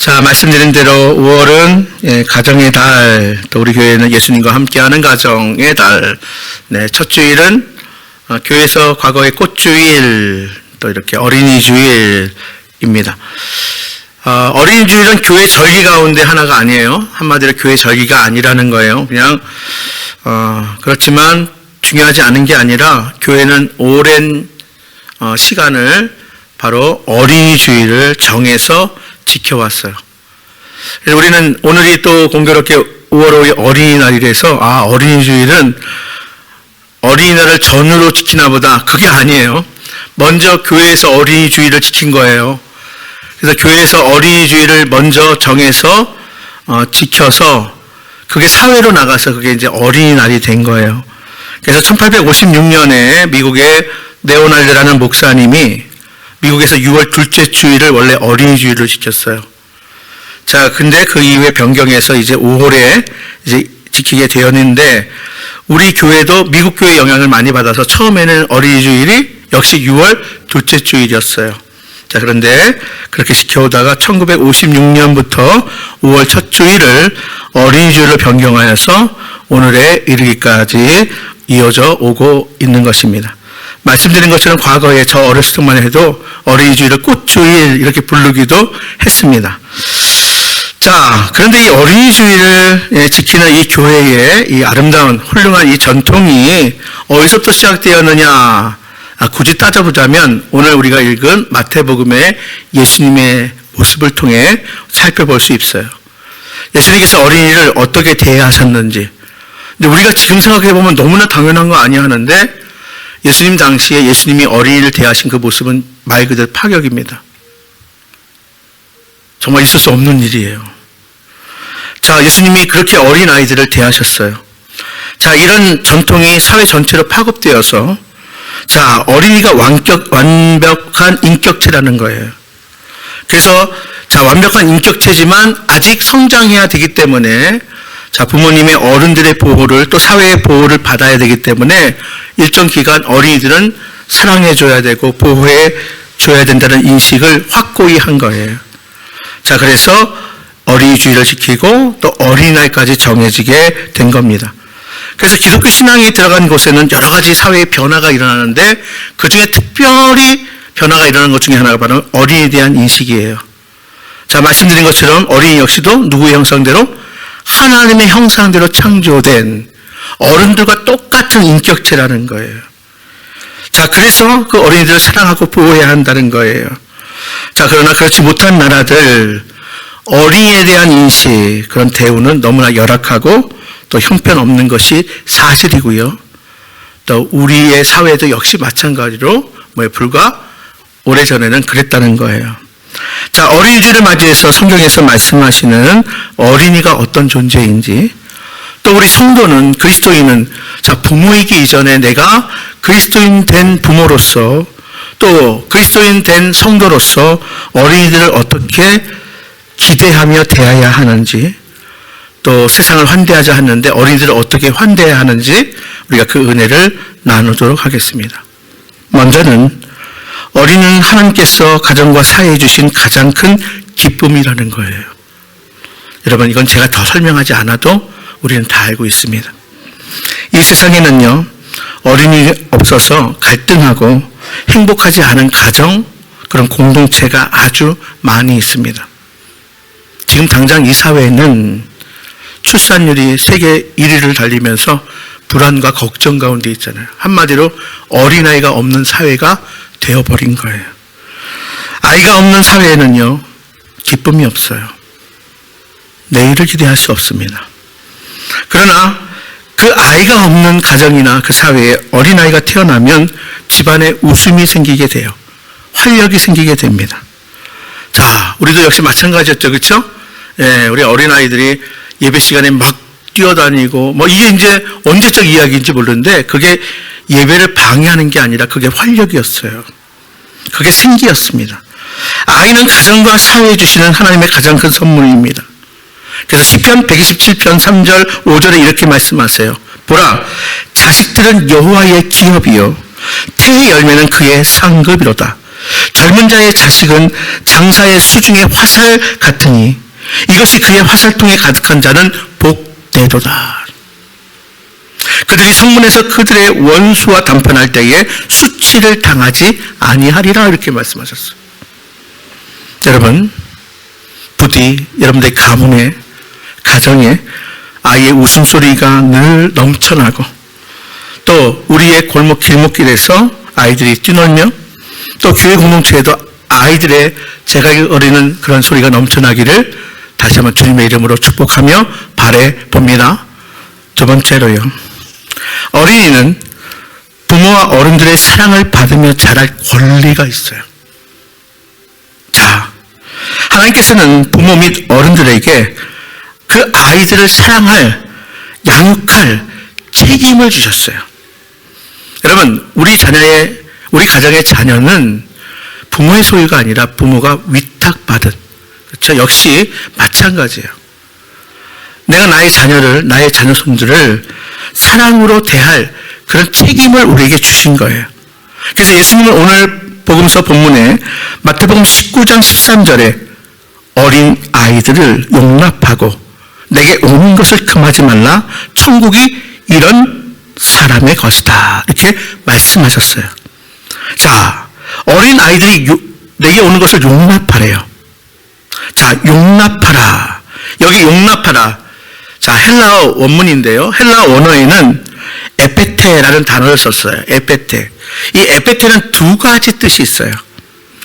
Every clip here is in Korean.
자, 말씀드린 대로 5월은 가정의 달, 또 우리 교회는 예수님과 함께하는 가정의 달. 네, 첫 주일은 교회에서 과거의 꽃주일, 또 이렇게 어린이 주일입니다. 어린이 주일은 교회 절기 가운데 하나가 아니에요. 한마디로 교회 절기가 아니라는 거예요. 그냥 그렇지만 중요하지 않은 게 아니라 교회는 오랜 시간을 바로 어린이 주일을 정해서 지켜왔어요. 그래서 우리는 오늘이 또 공교롭게 5월 5일 어린이날이라서 어린이주일은 어린이날을 전으로 지키나 보다. 그게 아니에요. 먼저 교회에서 어린이주일을 지킨 거예요. 그래서 교회에서 어린이주일을 먼저 정해서 지켜서 그게 사회로 나가서 그게 이제 어린이날이 된 거예요. 그래서 1856년에 미국의 네오날드라는 목사님이 미국에서 6월 둘째 주일을 원래 어린이 주일로 지켰어요. 자, 근데 그 이후에 변경해서 이제 5월에 이제 지키게 되었는데, 우리 교회도 미국 교회 영향을 많이 받아서 처음에는 어린이 주일이 역시 6월 둘째 주일이었어요. 자, 그런데 그렇게 지켜오다가 1956년부터 5월 첫 주일을 어린이 주일로 변경하여서 오늘에 이르기까지 이어져 오고 있는 것입니다. 말씀드린 것처럼 과거에 저 어렸을 때만 해도 어린이 주일을 꽃주일 이렇게 부르기도 했습니다. 자, 그런데 이 어린이 주일을 지키는 이 교회의 이 아름다운 훌륭한 이 전통이 어디서부터 시작되었느냐? 굳이 따져보자면 오늘 우리가 읽은 마태복음의 예수님의 모습을 통해 살펴볼 수 있어요. 예수님께서 어린이를 어떻게 대하셨는지. 근데 우리가 지금 생각해보면 너무나 당연한 거 아니야 하는데, 예수님 당시에 예수님이 어린이를 대하신 그 모습은 말 그대로 파격입니다. 정말 있을 수 없는 일이에요. 자, 예수님이 그렇게 어린 아이들을 대하셨어요. 자, 이런 전통이 사회 전체로 파급되어서, 자, 어린이가 완벽한 인격체라는 거예요. 그래서, 자, 완벽한 인격체지만 아직 성장해야 되기 때문에, 자, 부모님의 어른들의 보호를 또 사회의 보호를 받아야 되기 때문에 일정 기간 어린이들은 사랑해줘야 되고 보호해줘야 된다는 인식을 확고히 한 거예요. 자, 그래서 어린이 주일을 지키고 또 어린이날까지 정해지게 된 겁니다. 그래서 기독교 신앙이 들어간 곳에는 여러 가지 사회의 변화가 일어나는데 그 중에 특별히 변화가 일어나는 것 중에 하나가 바로 어린이에 대한 인식이에요. 자, 말씀드린 것처럼 어린이 역시도 누구의 형상대로? 하나님의 형상대로 창조된 어른들과 똑같은 인격체라는 거예요. 자, 그래서 그 어린이들을 사랑하고 보호해야 한다는 거예요. 자, 그러나 그렇지 못한 나라들, 어린이에 대한 인식, 그런 대우는 너무나 열악하고 또 형편없는 것이 사실이고요. 또 우리의 사회도 역시 마찬가지로 불과 오래전에는 그랬다는 거예요. 자, 어린이들을 맞이해서 성경에서 말씀하시는 어린이가 어떤 존재인지, 또 우리 성도는, 그리스도인은, 자, 부모이기 이전에 내가 그리스도인 된 부모로서, 또 그리스도인 된 성도로서 어린이들을 어떻게 기대하며 대해야 하는지, 또 세상을 환대하자 하는데 어린이들을 어떻게 환대해야 하는지 우리가 그 은혜를 나누도록 하겠습니다. 먼저는 어린이는 하나님께서 가정과 사회에 주신 가장 큰 기쁨이라는 거예요. 여러분, 이건 제가 더 설명하지 않아도 우리는 다 알고 있습니다. 이 세상에는요, 어린이 없어서 갈등하고 행복하지 않은 가정, 그런 공동체가 아주 많이 있습니다. 지금 당장 이 사회에는 출산율이 세계 1위를 달리면서 불안과 걱정 가운데 있잖아요. 한마디로 어린아이가 없는 사회가 되어버린 거예요. 아이가 없는 사회에는요, 기쁨이 없어요. 내일을 기대할 수 없습니다. 그러나 그 아이가 없는 가정이나 그 사회에 어린아이가 태어나면 집안에 웃음이 생기게 돼요. 활력이 생기게 됩니다. 자, 우리도 역시 마찬가지였죠. 그렇죠? 예, 우리 어린아이들이 예배 시간에 막 뛰어다니고, 이게 이제 언제적 이야기인지 모르는데, 그게 예배를 방해하는 게 아니라 그게 활력이었어요. 그게 생기였습니다. 아이는 가정과 사회에 주시는 하나님의 가장 큰 선물입니다. 그래서 시편 127편 3절 5절에 이렇게 말씀하세요. 보라, 자식들은 여호와의 기업이요 태의 열매는 그의 상급이로다. 젊은 자의 자식은 장사의 수중의 화살 같으니 이것이 그의 화살통에 가득한 자는 복되도다. 그들이 성문에서 그들의 원수와 담판할 때에 수치를 당하지 아니하리라 이렇게 말씀하셨어요. 여러분, 부디 여러분들의 가문에, 가정에 아이의 웃음소리가 늘 넘쳐나고 또 우리의 골목 길목길에서 아이들이 뛰놀며 또 교회 공동체에도 아이들의 제갈거리는 그런 소리가 넘쳐나기를 다시 한번 주님의 이름으로 축복하며 바라봅니다. 두 번째로요, 어린이는 부모와 어른들의 사랑을 받으며 자랄 권리가 있어요. 자, 하나님께서는 부모 및 어른들에게 그 아이들을 사랑할, 양육할 책임을 주셨어요. 여러분, 우리 가정의 자녀는 부모의 소유가 아니라 부모가 위탁받은, 그렇죠? 역시 마찬가지예요. 내가 나의 자녀를, 나의 자녀손들을 사랑으로 대할 그런 책임을 우리에게 주신 거예요. 그래서 예수님은 오늘 복음서 본문에 마태복음 19장 13절에 어린 아이들을 용납하고 내게 오는 것을 금하지 말라, 천국이 이런 사람의 것이다 이렇게 말씀하셨어요. 자, 어린 아이들이 내게 오는 것을 용납하래요. 자, 용납하라. 여기 용납하라. 자, 헬라어 원문인데요. 헬라어 원어에는 에페테라는 단어를 썼어요. 에페테. 이 에페테는 두 가지 뜻이 있어요.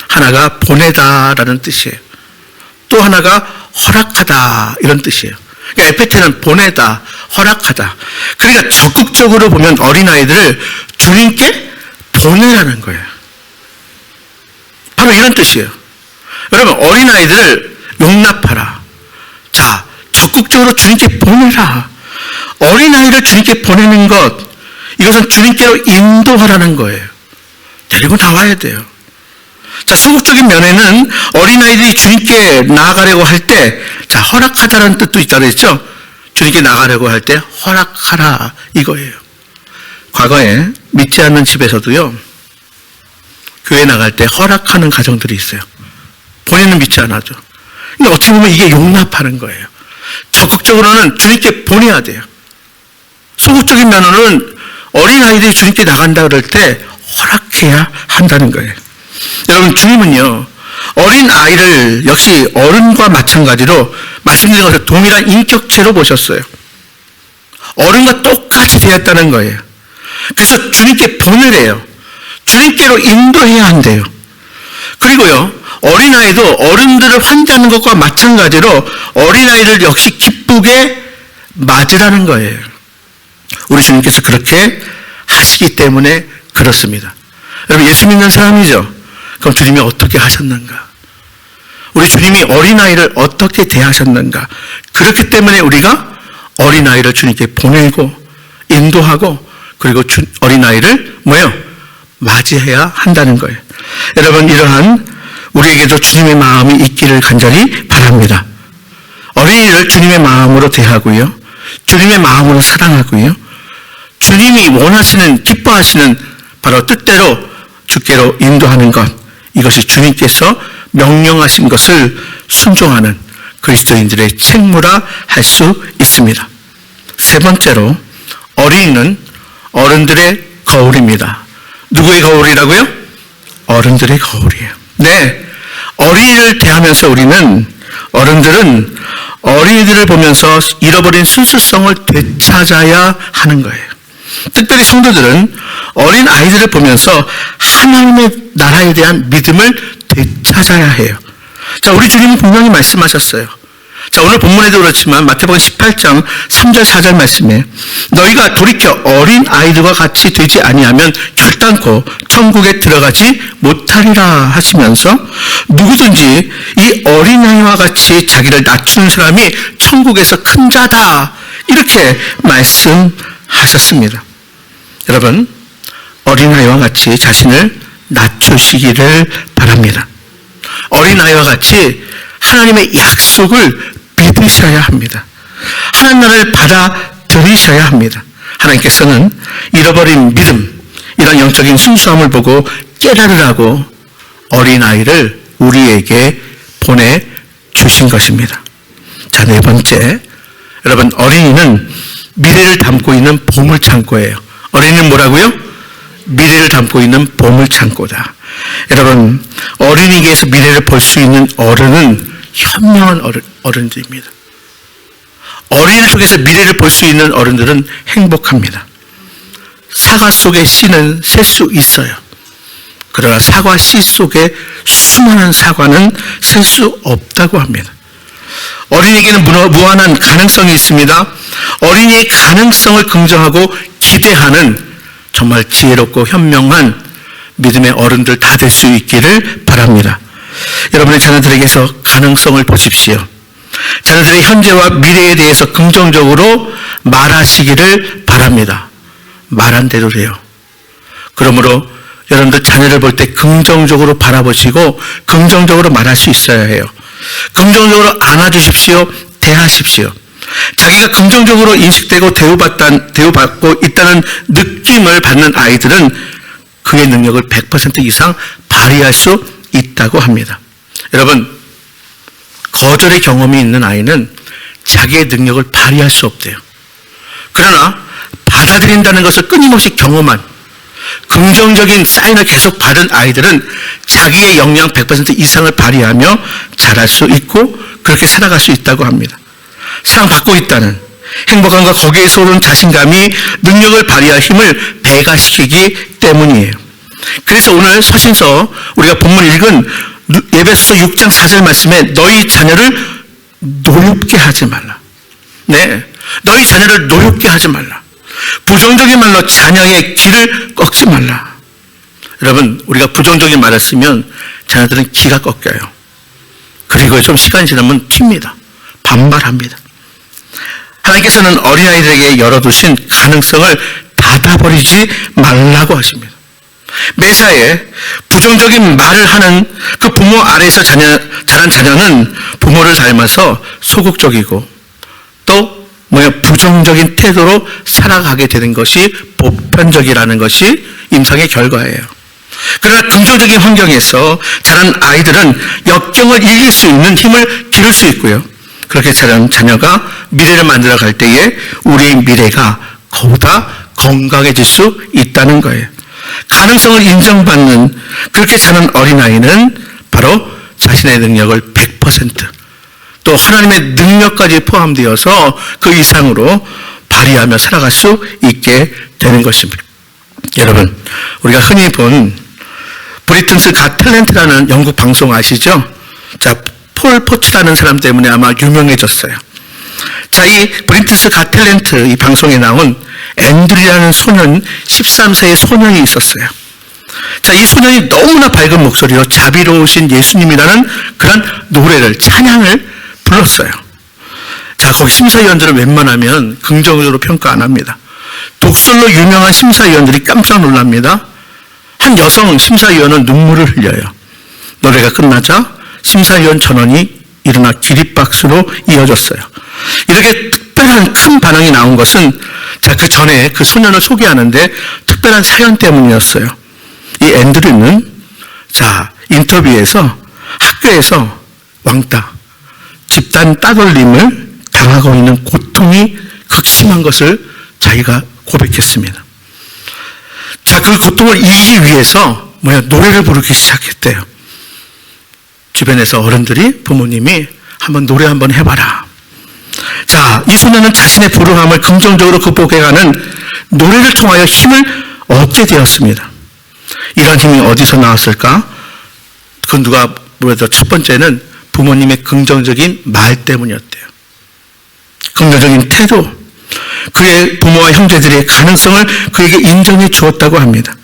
하나가 보내다라는 뜻이에요. 또 하나가 허락하다 이런 뜻이에요. 그러니까 에페테는 보내다, 허락하다. 그러니까 적극적으로 보면 어린아이들을 주님께 보내라는 거예요. 바로 이런 뜻이에요. 여러분, 어린아이들을 용납하라. 자, 적극적으로 주님께 보내라. 어린아이를 주님께 보내는 것, 이것은 주님께로 인도하라는 거예요. 데리고 나와야 돼요. 자, 소극적인 면에는 어린아이들이 주님께 나아가려고 할 때, 자, 허락하자라는 뜻도 있다고 했죠? 주님께 나가려고 할 때 허락하라 이거예요. 과거에 믿지 않는 집에서도요, 교회 나갈 때 허락하는 가정들이 있어요. 본인은 믿지 않아죠. 근데 어떻게 보면 이게 용납하는 거예요. 적극적으로는 주님께 보내야 돼요. 소극적인 면으로는 어린아이들이 주님께 나간다 그럴 때 허락해야 한다는 거예요. 여러분, 주님은요, 어린아이를 역시 어른과 마찬가지로 말씀드린 것처럼 동일한 인격체로 보셨어요. 어른과 똑같이 되었다는 거예요. 그래서 주님께 보내래요. 주님께로 인도해야 한대요. 그리고요, 어린아이도 어른들을 환대하는 것과 마찬가지로 어린아이를 역시 기쁘게 맞으라는 거예요. 우리 주님께서 그렇게 하시기 때문에 그렇습니다. 여러분, 예수 믿는 사람이죠? 그럼 주님이 어떻게 하셨는가? 우리 주님이 어린아이를 어떻게 대하셨는가? 그렇기 때문에 우리가 어린아이를 주님께 보내고 인도하고 그리고 어린아이를 맞이해야 한다는 거예요. 여러분, 이러한 우리에게도 주님의 마음이 있기를 간절히 바랍니다. 어린이를 주님의 마음으로 대하고요, 주님의 마음으로 사랑하고요, 주님이 원하시는, 기뻐하시는 바로 뜻대로 주께로 인도하는 것, 이것이 주님께서 명령하신 것을 순종하는 그리스도인들의 책무라 할 수 있습니다. 세 번째로, 어린이는 어른들의 거울입니다. 누구의 거울이라고요? 어른들의 거울이에요. 네, 어린이를 대하면서 어른들은 어린이들을 보면서 잃어버린 순수성을 되찾아야 하는 거예요. 특별히 성도들은 어린 아이들을 보면서 하나님의 나라에 대한 믿음을 되찾아야 해요. 자, 우리 주님은 분명히 말씀하셨어요. 자, 오늘 본문에도 그렇지만 마태복음 18장 3절 4절 말씀에 너희가 돌이켜 어린 아이들과 같이 되지 아니하면 결단코 천국에 들어가지 못하리라 하시면서 누구든지 이 어린아이와 같이 자기를 낮추는 사람이 천국에서 큰 자다 이렇게 말씀하셨습니다. 여러분, 어린아이와 같이 자신을 낮추시기를 바랍니다. 어린아이와 같이 하나님의 약속을 믿으셔야 합니다. 하나님 나라를 받아들이셔야 합니다. 하나님께서는 잃어버린 믿음, 이런 영적인 순수함을 보고 깨달으라고 어린아이를 우리에게 보내주신 것입니다. 자, 네 번째. 여러분, 어린이는 미래를 담고 있는 보물창고예요. 어린이는 뭐라고요? 미래를 담고 있는 보물창고다. 여러분, 어린이에게서 미래를 볼 수 있는 어른은 현명한 어른들입니다. 어린이 속에서 미래를 볼 수 있는 어른들은 행복합니다. 사과 속의 씨는 셀 수 있어요. 그러나 사과 씨 속에 수많은 사과는 셀 수 없다고 합니다. 어린이에게는 무한한 가능성이 있습니다. 어린이의 가능성을 긍정하고 기대하는 정말 지혜롭고 현명한 믿음의 어른들 다 될 수 있기를 바랍니다. 여러분의 자녀들에게서 가능성을 보십시오. 자녀들의 현재와 미래에 대해서 긍정적으로 말하시기를 바랍니다. 말한 대로 돼요. 그러므로 여러분들 자녀를 볼 때 긍정적으로 바라보시고 긍정적으로 말할 수 있어야 해요. 긍정적으로 안아주십시오. 대하십시오. 자기가 긍정적으로 인식되고 대우받고 있다는 느낌을 받는 아이들은 그의 능력을 100% 이상 발휘할 수 있다고 합니다. 여러분, 거절의 경험이 있는 아이는 자기의 능력을 발휘할 수 없대요. 그러나 받아들인다는 것을 끊임없이 경험한 긍정적인 사인을 계속 받은 아이들은 자기의 역량 100% 이상을 발휘하며 잘할 수 있고 그렇게 살아갈 수 있다고 합니다. 사랑받고 있다는 행복함과 거기에서 오는 자신감이 능력을 발휘할 힘을 배가시키기 때문이에요. 그래서 오늘 서신서 우리가 본문 읽은 에베소서 6장 4절 말씀에 너희 자녀를 노엽게 하지 말라. 네, 너희 자녀를 노엽게 하지 말라. 부정적인 말로 자녀의 길을 꺾지 말라. 여러분, 우리가 부정적인 말을 쓰면 자녀들은 기가 꺾여요. 그리고 좀 시간이 지나면 튑니다. 반발합니다. 하나님께서는 어린아이들에게 열어두신 가능성을 닫아버리지 말라고 하십니다. 매사에 부정적인 말을 하는 그 부모 아래에서 자란 자녀는 부모를 닮아서 소극적이고 또 부정적인 태도로 살아가게 되는 것이 보편적이라는 것이 임상의 결과예요. 그러나 긍정적인 환경에서 자란 아이들은 역경을 이길 수 있는 힘을 기를 수 있고요. 그렇게 자란 자녀가 미래를 만들어 갈 때에 우리의 미래가 보다 건강해질 수 있다는 거예요. 가능성을 인정받는 그렇게 자란 어린아이는 바로 자신의 능력을 100% 또 하나님의 능력까지 포함되어서 그 이상으로 발휘하며 살아갈 수 있게 되는 것입니다. 여러분, 우리가 흔히 본 브리튼스 갓 탤런트라는 영국 방송 아시죠? 자, 폴 포츠라는 사람 때문에 아마 유명해졌어요. 자, 이 브리튼스 갓 탤런트 이 방송에 나온 앤드류라는 소년, 13세의 소년이 있었어요. 자, 이 소년이 너무나 밝은 목소리로 자비로우신 예수님이라는 그런 노래를, 찬양을 불렀어요. 자, 거기 심사위원들은 웬만하면 긍정적으로 평가 안 합니다. 독설로 유명한 심사위원들이 깜짝 놀랍니다. 한 여성 심사위원은 눈물을 흘려요. 노래가 끝나자 심사위원 전원이 일어나 기립박수로 이어졌어요. 이렇게 특별한 큰 반응이 나온 것은 자, 그 전에 그 소년을 소개하는데 특별한 사연 때문이었어요. 이 앤드류는 자, 인터뷰에서 학교에서 왕따, 집단 따돌림을 당하고 있는 고통이 극심한 것을 자기가 고백했습니다. 자, 그 고통을 이기기 위해서 노래를 부르기 시작했대요. 주변에서 어른들이, 부모님이 한번 노래 한번 해봐라. 자, 이 소년은 자신의 불우함을 긍정적으로 극복해가는 노래를 통하여 힘을 얻게 되었습니다. 이런 힘이 어디서 나왔을까? 그 누가 뭐래도 첫 번째는 부모님의 긍정적인 말 때문이었대요. 긍정적인 태도, 그의 부모와 형제들의 가능성을 그에게 인정해 주었다고 합니다.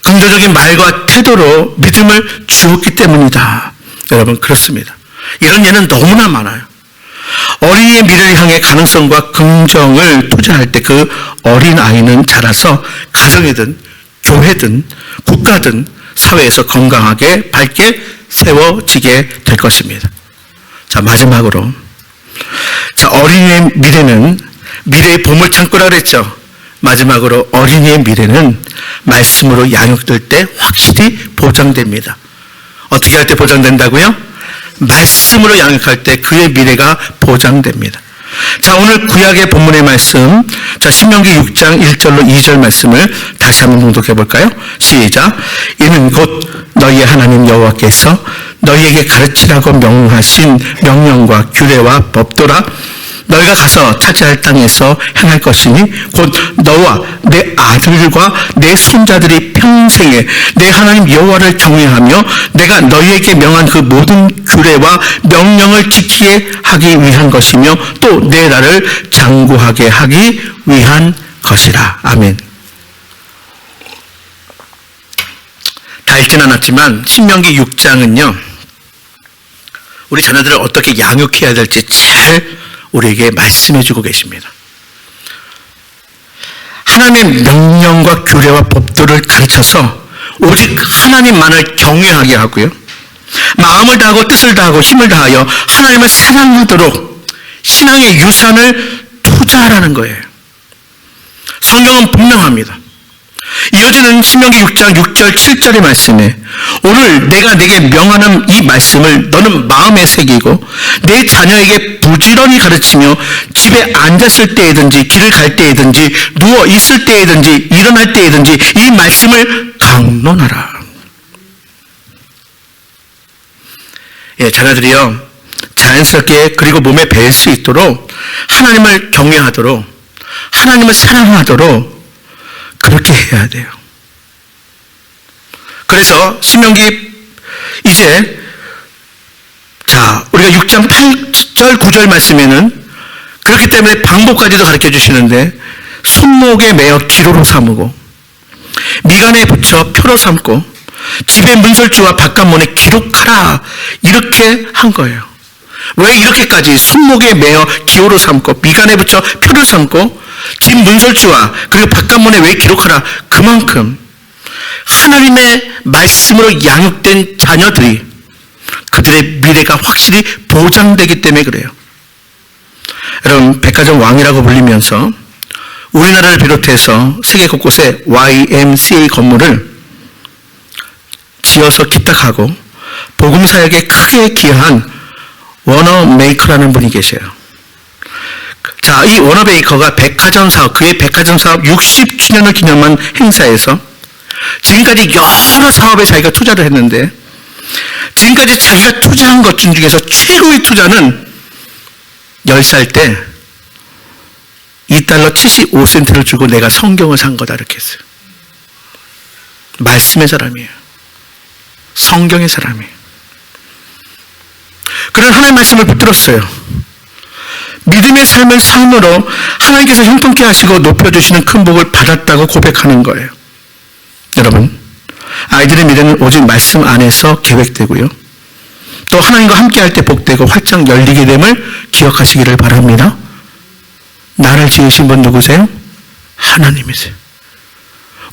긍정적인 말과 태도로 믿음을 주었기 때문이다. 여러분, 그렇습니다. 이런 예는 너무나 많아요. 어린이의 미래를 향해 가능성과 긍정을 투자할 때 그 어린아이는 자라서 가정이든 교회든 국가든 사회에서 건강하게 밝게 세워지게 될 것입니다. 자, 마지막으로 자, 어린이의 미래는 미래의 보물창고라 그랬죠. 마지막으로 어린이의 미래는 말씀으로 양육될 때 확실히 보장됩니다. 어떻게 할 때 보장된다고요? 말씀으로 양육할 때 그의 미래가 보장됩니다. 자, 오늘 구약의 본문의 말씀, 자, 신명기 6장 1절로 2절 말씀을 다시 한번 봉독해 볼까요? 시작. 이는 곧 너희의 하나님 여호와께서 너희에게 가르치라고 명하신 명령과 규례와 법도라. 너희가 가서 차지할 땅에서 행할 것이니 곧 너와 내 아들과 내 손자들이 평생에 내 하나님 여호와를 경외하며 내가 너희에게 명한 그 모든 규례와 명령을 지키게 하기 위한 것이며 또 내 나라를 장구하게 하기 위한 것이라. 아멘. 다 읽진 않았지만 신명기 6장은요, 우리 자녀들을 어떻게 양육해야 될지 잘 우리에게 말씀해주고 계십니다. 하나님의 명령과 규례와 법도를 가르쳐서 오직 하나님만을 경외하게 하고요, 마음을 다하고 뜻을 다하고 힘을 다하여 하나님을 사랑하도록 신앙의 유산을 투자하라는 거예요. 성경은 분명합니다. 이어지는 신명기 6장 6절 7절의 말씀에 오늘 내가 내게 명하는 이 말씀을 너는 마음에 새기고 내 자녀에게 부지런히 가르치며 집에 앉았을 때이든지 길을 갈 때이든지 누워 있을 때이든지 일어날 때이든지 이 말씀을 강론하라. 예, 자녀들이요, 자연스럽게 그리고 몸에 배일 수 있도록 하나님을 경외하도록 하나님을 사랑하도록 그렇게 해야 돼요. 그래서 신명기 이제 자, 우리가 6장 8절 9절 말씀에는 그렇기 때문에 방법까지도 가르쳐 주시는데 손목에 매어 기로로 삼고 미간에 붙여 표로 삼고 집의 문설주와 바깥문에 기록하라, 이렇게 한 거예요. 왜 이렇게까지 손목에 매어 기호로 삼고 미간에 붙여 표를 삼고 집 문설주와 그리고 바깥문에 왜 기록하라? 그만큼 하나님의 말씀으로 양육된 자녀들이 그들의 미래가 확실히 보장되기 때문에 그래요. 여러분, 백화점 왕이라고 불리면서 우리나라를 비롯해서 세계 곳곳에 YMCA 건물을 지어서 기탁하고 복음사역에 크게 기여한 워너메이커라는 분이 계세요. 자, 이 워너메이커가 백화점 사업, 그의 백화점 사업 60주년을 기념한 행사에서 지금까지 여러 사업에 자기가 투자를 했는데 지금까지 자기가 투자한 것 중에서 최고의 투자는 10살 때 $2 75센트를 주고 내가 성경을 산 거다, 이렇게 했어요. 말씀의 사람이에요. 성경의 사람이에요. 그런 하나님의 말씀을 붙들었어요. 믿음의 삶을 삶으로 하나님께서 형통케 하시고 높여주시는 큰 복을 받았다고 고백하는 거예요. 여러분, 아이들의 미래는 오직 말씀 안에서 계획되고요, 또 하나님과 함께 할 때 복되고 활짝 열리게 됨을 기억하시기를 바랍니다. 나를 지으신 분 누구세요? 하나님이세요.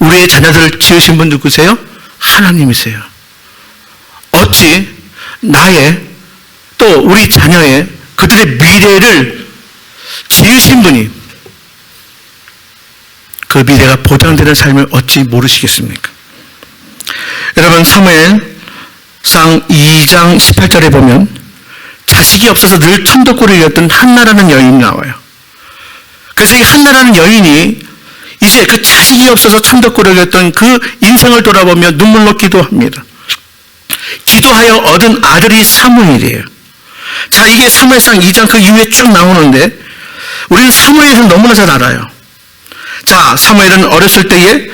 우리의 자녀들을 지으신 분 누구세요? 하나님이세요. 어찌 나의 또 우리 자녀의 그들의 미래를 지으신 분이 그 미래가 보장되는 삶을 어찌 모르시겠습니까? 여러분, 사무엘상 2장 18절에 보면 자식이 없어서 늘 천덕골을 잃었던 한나라는 여인이 나와요. 그래서 이 한나라는 여인이 이제 그 자식이 없어서 천덕골을 잃었던 그 인생을 돌아보며 눈물로 기도합니다. 기도하여 얻은 아들이 사무엘이에요. 자, 이게 사무엘상 2장 그 이후에 쭉 나오는데 우리는 사무엘을 너무나 잘 알아요. 자, 사무엘은 어렸을 때에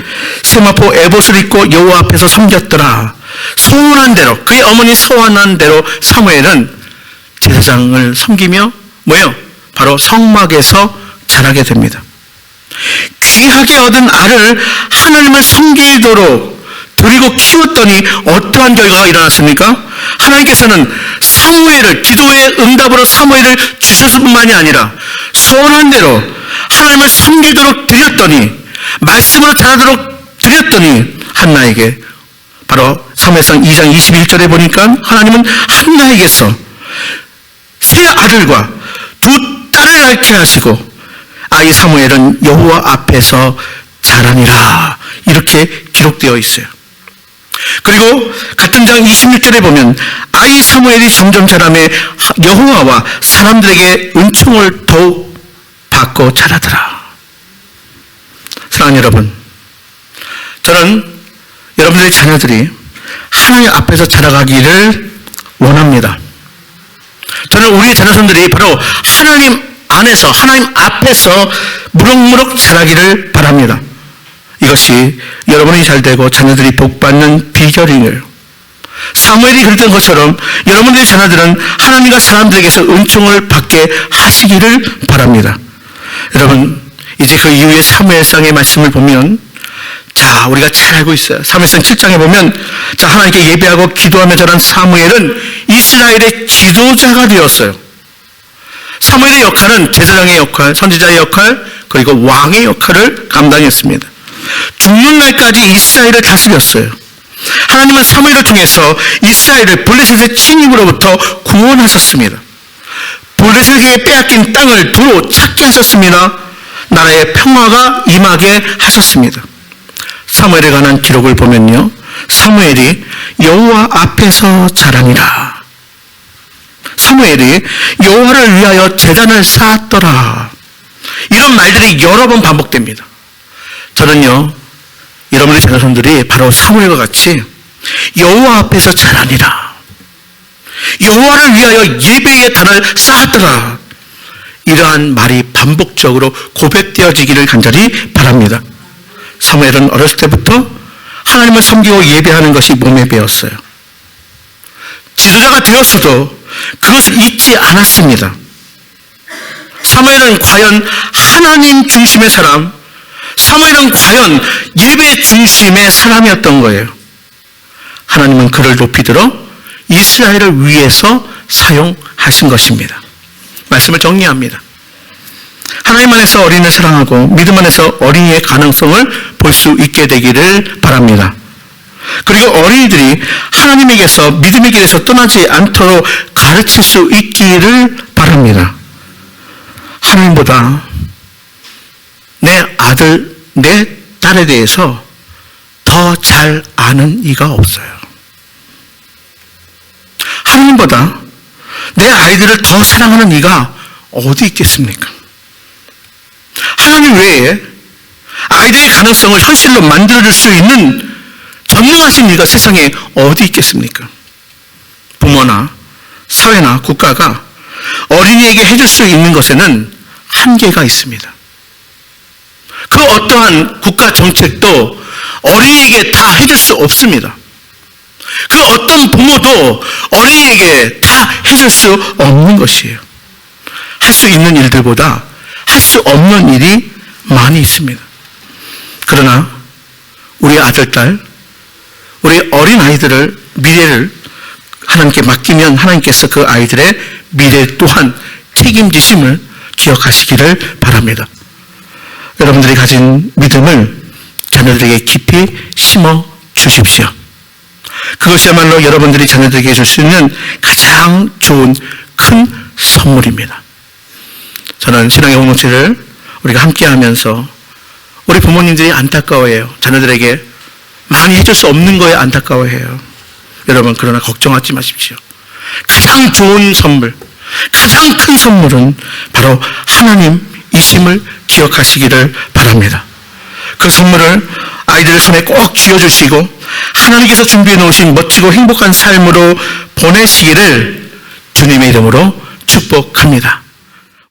세마포 에봇을 입고 여호와 앞에서 섬겼더라. 소원한 대로, 그의 어머니 소원한 대로 사무엘은 제사장을 섬기며 뭐예요? 바로 성막에서 자라게 됩니다. 귀하게 얻은 알을 하나님을 섬기도록 드리고 키웠더니 어떠한 결과가 일어났습니까? 하나님께서는 사무엘을, 기도의 응답으로 사무엘을 주셨을 뿐만이 아니라 소원한 대로 하나님을 섬기도록 드렸더니, 말씀으로 자라도록 드렸더니 한나에게, 바로 사무엘상 2장 21절에 보니까 하나님은 한나에게서 세 아들과 두 딸을 낳게 하시고 아이 사무엘은 여호와 앞에서 자라니라, 이렇게 기록되어 있어요. 그리고 같은 장 26절에 보면 아이 사무엘이 점점 자라매 여호와와 사람들에게 은총을 더욱 받고 자라더라. 사랑하는 여러분, 저는 여러분들의 자녀들이 하나님 앞에서 자라가기를 원합니다. 저는 우리 자녀들이 바로 하나님 안에서, 하나님 앞에서 무럭무럭 자라기를 바랍니다. 이것이 여러분이 잘되고 자녀들이 복받는 비결이에요. 사무엘이 그랬던 것처럼 여러분들의 자녀들은 하나님과 사람들에게서 은총을 받게 하시기를 바랍니다. 여러분, 이제 그 이후에 사무엘상의 말씀을 보면, 자, 우리가 잘 알고 있어요. 사무엘상 7장에 보면, 자, 하나님께 예배하고 기도하며 자란 사무엘은 이스라엘의 지도자가 되었어요. 사무엘의 역할은 제사장의 역할, 선지자의 역할, 그리고 왕의 역할을 감당했습니다. 죽는 날까지 이스라엘을 다스렸어요. 하나님은 사무엘을 통해서 이스라엘을 블레셋의 침입으로부터 구원하셨습니다. 블레셋에게 빼앗긴 땅을 도로 찾게 하셨습니다. 나라의 평화가 임하게 하셨습니다. 사무엘에 관한 기록을 보면요, 사무엘이 여호와 앞에서 자라니라. 사무엘이 여호와를 위하여 제단을 쌓았더라. 이런 말들이 여러 번 반복됩니다. 저는요, 여러분의 자녀들이 바로 사무엘과 같이 여호와 앞에서 자라니라, 여호와를 위하여 예배의 단을 쌓았더라, 이러한 말이 반복적으로 고백되어지기를 간절히 바랍니다. 사무엘은 어렸을 때부터 하나님을 섬기고 예배하는 것이 몸에 배었어요. 지도자가 되었어도 그것을 잊지 않았습니다. 사무엘은 과연 하나님 중심의 사람, 사무엘은 과연 예배 중심의 사람이었던 거예요. 하나님은 그를 높이 들어 이스라엘을 위해서 사용하신 것입니다. 말씀을 정리합니다. 하나님 안에서 어린이를 사랑하고 믿음 안에서 어린이의 가능성을 볼 수 있게 되기를 바랍니다. 그리고 어린이들이 하나님에게서 믿음의 길에서 떠나지 않도록 가르칠 수 있기를 바랍니다. 하나님보다 내 아들, 내 딸에 대해서 더 잘 아는 이가 없어요. 하나님보다 내 아이들을 더 사랑하는 이가 어디 있겠습니까? 하나님 외에 아이들의 가능성을 현실로 만들어줄 수 있는 전능하신 이가 세상에 어디 있겠습니까? 부모나 사회나 국가가 어린이에게 해줄 수 있는 것에는 한계가 있습니다. 그 어떠한 국가 정책도 어린이에게 다 해줄 수 없습니다. 그 어떤 부모도 어린이에게 다 해줄 수 없는 것이에요. 할 수 있는 일들보다 할 수 없는 일이 많이 있습니다. 그러나 우리 아들, 딸, 우리 어린 아이들을, 미래를 하나님께 맡기면 하나님께서 그 아이들의 미래 또한 책임지심을 기억하시기를 바랍니다. 여러분들이 가진 믿음을 자녀들에게 깊이 심어 주십시오. 그것이야말로 여러분들이 자녀들에게 줄 수 있는 가장 좋은 큰 선물입니다. 저는 신앙의 공동체를 우리가 함께 하면서 우리 부모님들이 안타까워해요. 자녀들에게 많이 해줄 수 없는 거에 안타까워해요. 여러분, 그러나 걱정하지 마십시오. 가장 좋은 선물, 가장 큰 선물은 바로 하나님이심을 기억하시기를 바랍니다. 그 선물을 아이들의 손에 꼭 쥐어주시고 하나님께서 준비해 놓으신 멋지고 행복한 삶으로 보내시기를 주님의 이름으로 축복합니다.